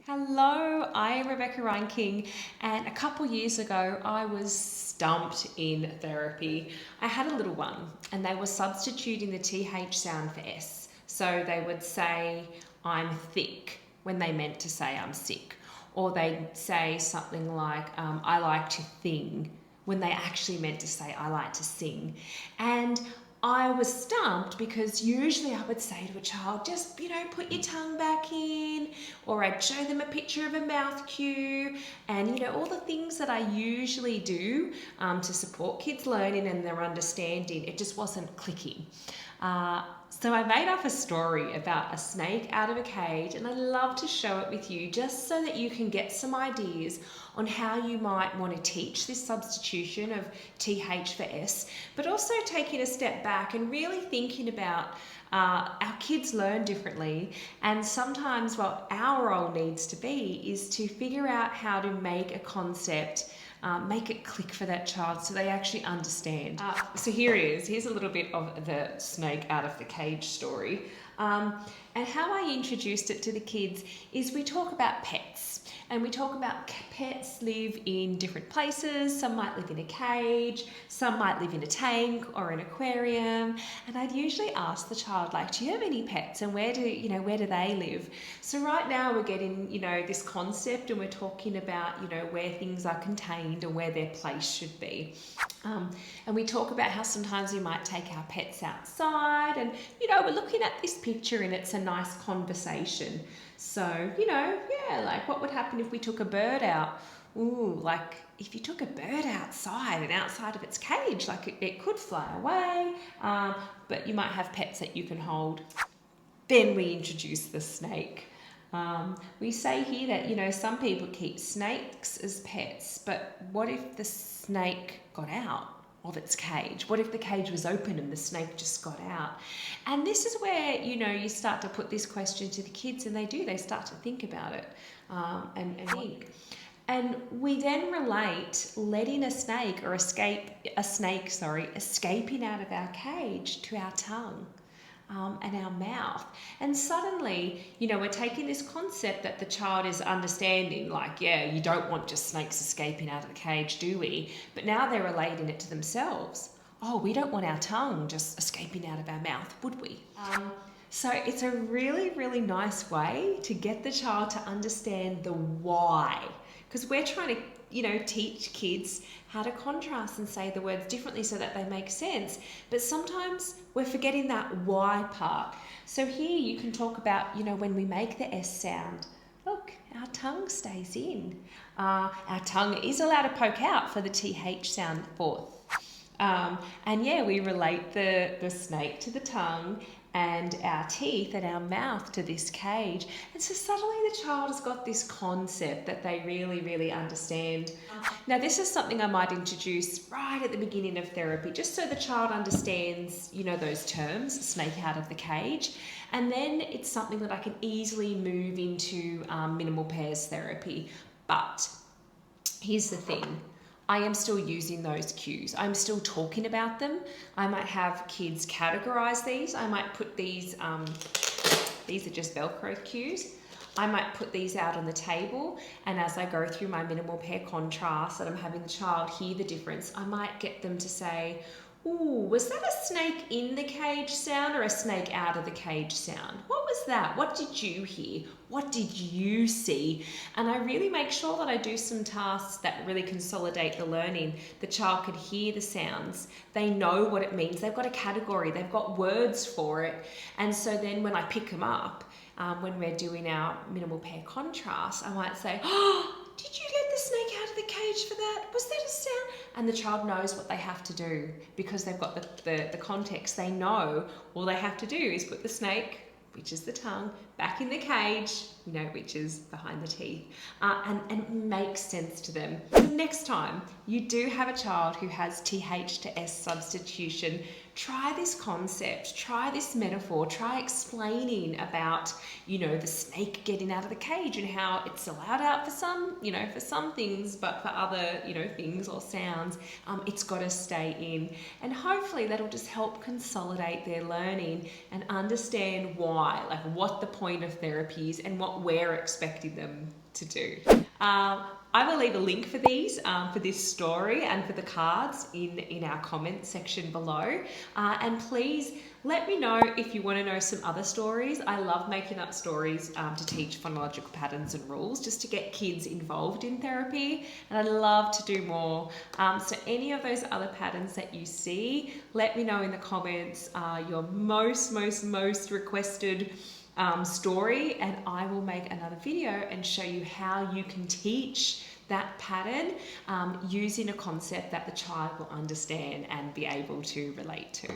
Hello, I am Rebecca Reinking, and a couple years ago I was stumped in therapy. I had a little one and they were substituting the TH sound for S. So they would say, I'm thick, when they meant to say I'm sick. Or they'd say something like, I like to thing, when they actually meant to say, I like to sing. And I was stumped because usually I would say to a child, just, put your tongue back in, or I'd show them a picture of a mouth cue, and, all the things that I usually do to support kids' learning and their understanding. It just wasn't clicking. So I made up a story about a snake out of a cage, and I love to show it with you just so that you can get some ideas on how you might want to teach this substitution of TH for S, but also taking a step back and really thinking about our kids learn differently, and sometimes what our role needs to be is to figure out how to make a concept make it click for that child so they actually understand. So here it is. Here's a little bit of the snake out of the cage story. And how I introduced it to the kids is we talk about pets. And we talk about pets live in different places. Some might live in a cage, some might live in a tank or an aquarium. And I'd usually ask the child, like, do you have any pets, and where do they live? So right now we're getting, this concept, and we're talking about, where things are contained and where their place should be. And we talk about how sometimes we might take our pets outside, and, we're looking at this picture and it's a nice conversation. So, like what would happen if we took a bird out? Ooh, like if you took a bird outside and outside of its cage, like it could fly away, but you might have pets that you can hold. Then we introduce the snake. We say here that, some people keep snakes as pets, but what if the snake got out of its cage? What if the cage was open and the snake just got out? And this is where, you start to put this question to the kids, and they start to think about it and think. And we then relate letting a snake escaping out of our cage to our tongue. And our mouth. And suddenly, we're taking this concept that the child is understanding, like, yeah, you don't want just snakes escaping out of the cage, do we? But now they're relating it to themselves. Oh, we don't want our tongue just escaping out of our mouth, would we? So it's a really, really nice way to get the child to understand the why. Because we're trying to, teach kids how to contrast and say the words differently so that they make sense. But sometimes we're forgetting that why part. So here you can talk about, when we make the S sound, look, our tongue stays in. Our tongue is allowed to poke out for the TH sound fourth. And yeah, we relate the snake to the tongue and our teeth and our mouth to this cage. And so suddenly the child has got this concept that they really, really understand. Now this is something I might introduce right at the beginning of therapy, just so the child understands, those terms, snake out of the cage. And then it's something that I can easily move into minimal pairs therapy. But here's the thing. I am still using those cues. I'm still talking about them. I might have kids categorize these. I might put these are just Velcro cues. I might put these out on the table, and as I go through my minimal pair contrast and I'm having the child hear the difference, I might get them to say, ooh, was that a snake in the cage sound or a snake out of the cage sound? What was that? What did you hear? What did you see? And I really make sure that I do some tasks that really consolidate the learning. The child could hear the sounds. They know what it means. They've got a category. They've got words for it. And so then when I pick them up, when we're doing our minimal pair contrast, I might say, oh, did you let the snake out of the cage for that? Was that a sound? And the child knows what they have to do because they've got the context. They know all they have to do is put the snake, which is the tongue, back in the cage, which is behind the teeth, and it makes sense to them. Next time you do have a child who has TH to S substitution, try this concept, try this metaphor, try explaining about, the snake getting out of the cage and how it's allowed out for some, for some things, but for other, things or sounds, it's got to stay in. And hopefully that'll just help consolidate their learning and understand why, like what the point of therapy is and what we're expecting them to do. I will leave a link for these, for this story and for the cards in our comment section below. And please let me know if you want to know some other stories. I love making up stories to teach phonological patterns and rules, just to get kids involved in therapy. And I'd love to do more. So any of those other patterns that you see, let me know in the comments your most requested story, and I will make another video and show you how you can teach that pattern using a concept that the child will understand and be able to relate to.